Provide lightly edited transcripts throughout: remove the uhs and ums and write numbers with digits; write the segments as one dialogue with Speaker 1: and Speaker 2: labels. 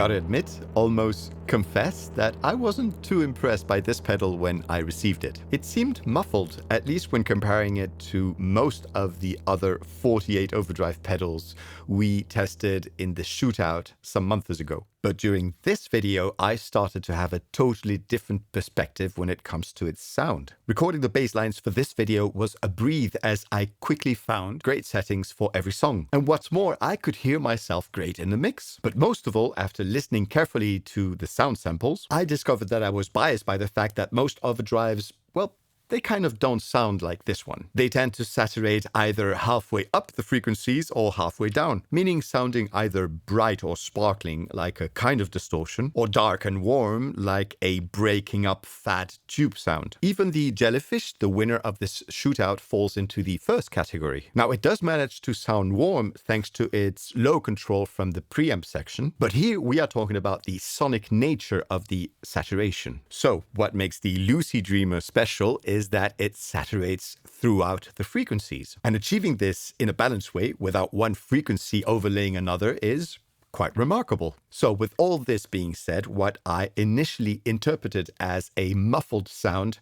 Speaker 1: Gotta admit, almost confess that I wasn't too impressed by this pedal when I received it. It seemed muffled, at least when comparing it to most of the other 48 overdrive pedals we tested in the shootout some months ago. But during this video, I started to have a totally different perspective when it comes to its sound. Recording the bass lines for this video was a breathe, as I quickly found great settings for every song. And what's more, I could hear myself great in the mix. But most of all, after listening carefully to the sound samples, I discovered that I was biased by the fact that most overdrives, well, they kind of don't sound like this one. They tend to saturate either halfway up the frequencies or halfway down, meaning sounding either bright or sparkling like a kind of distortion, or dark and warm like a breaking up fat tube sound. Even the Jellyfish, the winner of this shootout, falls into the first category. Now, it does manage to sound warm thanks to its low control from the preamp section, but here we are talking about the sonic nature of the saturation. So what makes the Lucydreamer special is that it saturates throughout the frequencies. And achieving this in a balanced way without one frequency overlaying another is quite remarkable. So with all this being said, what I initially interpreted as a muffled sound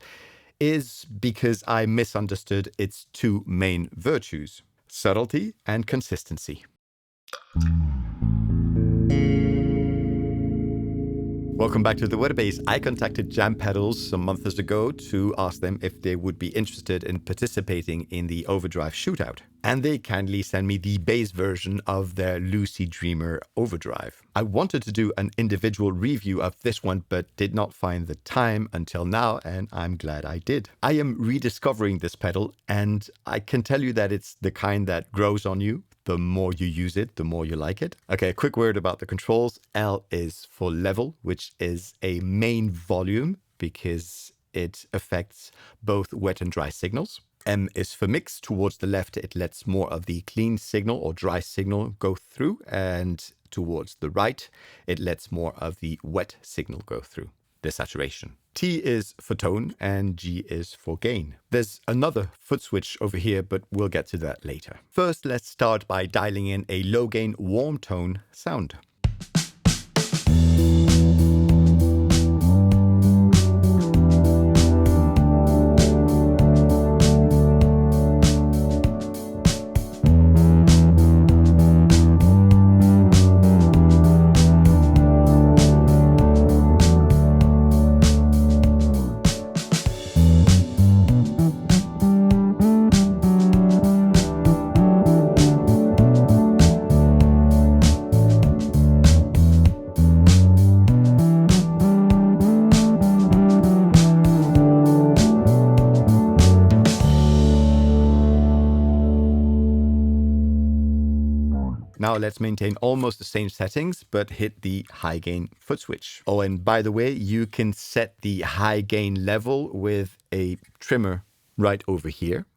Speaker 1: is because I misunderstood its two main virtues: subtlety and consistency. Welcome back to the Wipper. I contacted Jam Pedals some months ago to ask them if they would be interested in participating in the Overdrive shootout. And they kindly sent me the bass version of their Lucydreamer Overdrive. I wanted to do an individual review of this one, but did not find the time until now, and I'm glad I did. I am rediscovering this pedal, and I can tell you that it's the kind that grows on you. The more you use it, the more you like it. Okay, a quick word about the controls. L is for level, which is a main volume because it affects both wet and dry signals. M is for mix. Towards the left, it lets more of the clean signal or dry signal go through. And towards the right, it lets more of the wet signal go through, the saturation. T is for tone and G is for gain. There's another foot switch over here, but we'll get to that later. First, let's start by dialing in a low gain warm tone sound. Now let's maintain almost the same settings, but hit the high gain foot switch. Oh, and by the way, you can set the high gain level with a trimmer right over here.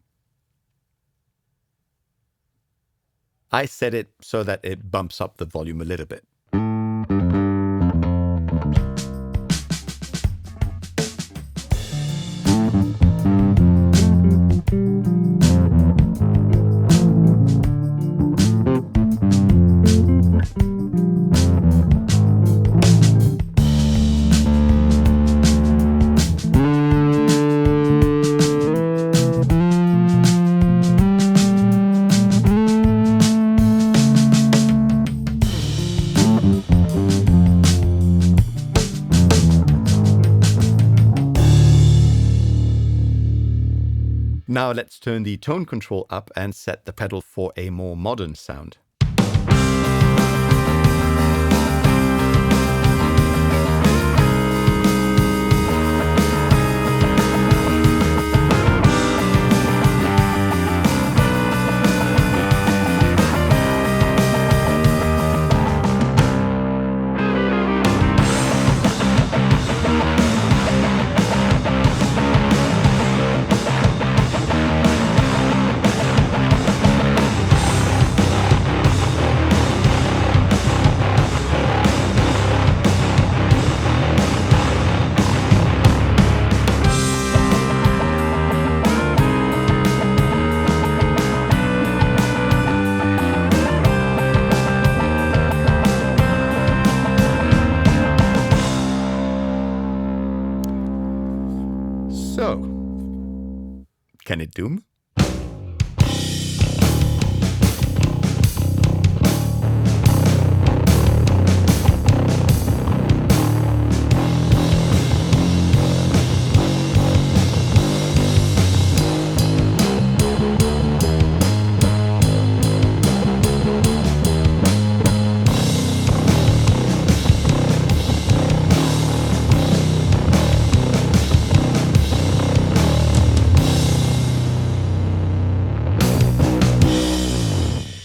Speaker 1: I set it so that it bumps up the volume a little bit. Now let's turn the tone control up and set the pedal for a more modern sound. Can it doom?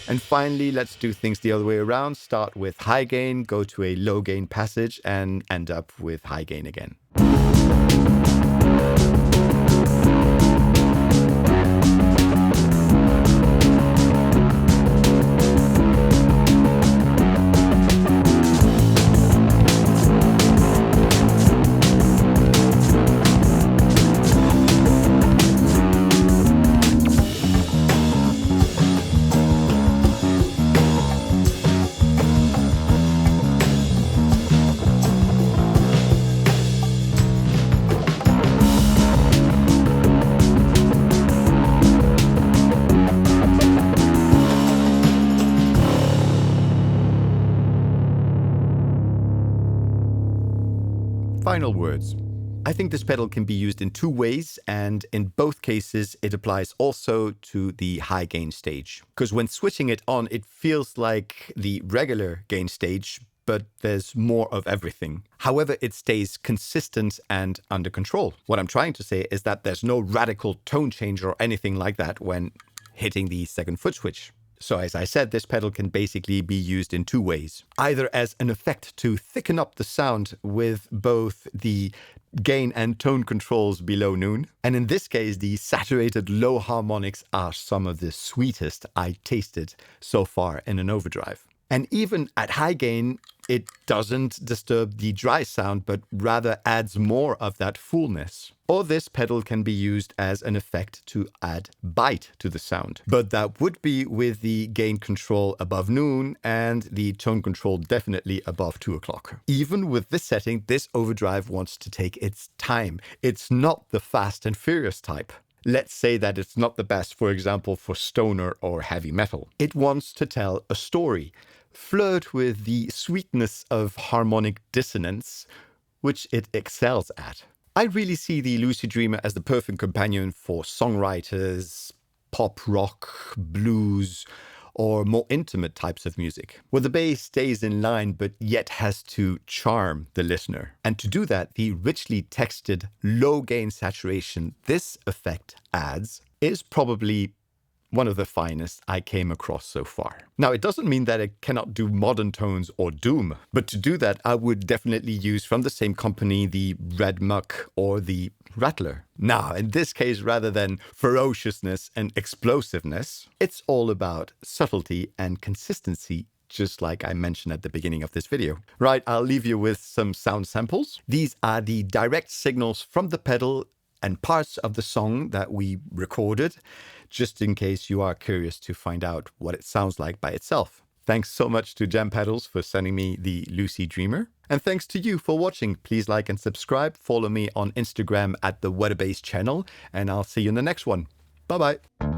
Speaker 1: And finally, let's do things the other way around. Start with high gain, go to a low gain passage, and end up with high gain again. Final words. I think this pedal can be used in two ways, and in both cases it applies also to the high gain stage. Because when switching it on, it feels like the regular gain stage, but there's more of everything. However, it stays consistent and under control. What I'm trying to say is that there's no radical tone change or anything like that when hitting the second foot switch. So as I said, this pedal can basically be used in two ways. Either as an effect to thicken up the sound with both the gain and tone controls below noon. And in this case, the saturated low harmonics are some of the sweetest I tasted so far in an overdrive. And even at high gain, it doesn't disturb the dry sound, but rather adds more of that fullness. Or this pedal can be used as an effect to add bite to the sound. But that would be with the gain control above noon and the tone control definitely above 2 o'clock. Even with this setting, this overdrive wants to take its time. It's not the fast and furious type. Let's say that it's not the best, for example, for stoner or heavy metal. It wants to tell a story, flirt with the sweetness of harmonic dissonance, which it excels at. I really see the Lucydreamer as the perfect companion for songwriters, pop rock, blues, or more intimate types of music, where the bass stays in line but yet has to charm the listener. And to do that, the richly textured low gain saturation this effect adds is probably one of the finest I came across so far. Now, it doesn't mean that it cannot do modern tones or doom, but to do that, I would definitely use from the same company the Red Muck or the Rattler. Now, in this case, rather than ferociousness and explosiveness, it's all about subtlety and consistency, just like I mentioned at the beginning of this video. Right, I'll leave you with some sound samples. These are the direct signals from the pedal and parts of the song that we recorded, just in case you are curious to find out what it sounds like by itself. Thanks so much to Jam Pedals for sending me the Lucydreamer. And thanks to you for watching. Please like and subscribe. Follow me on Instagram at the Wipper channel, and I'll see you in the next one. Bye-bye.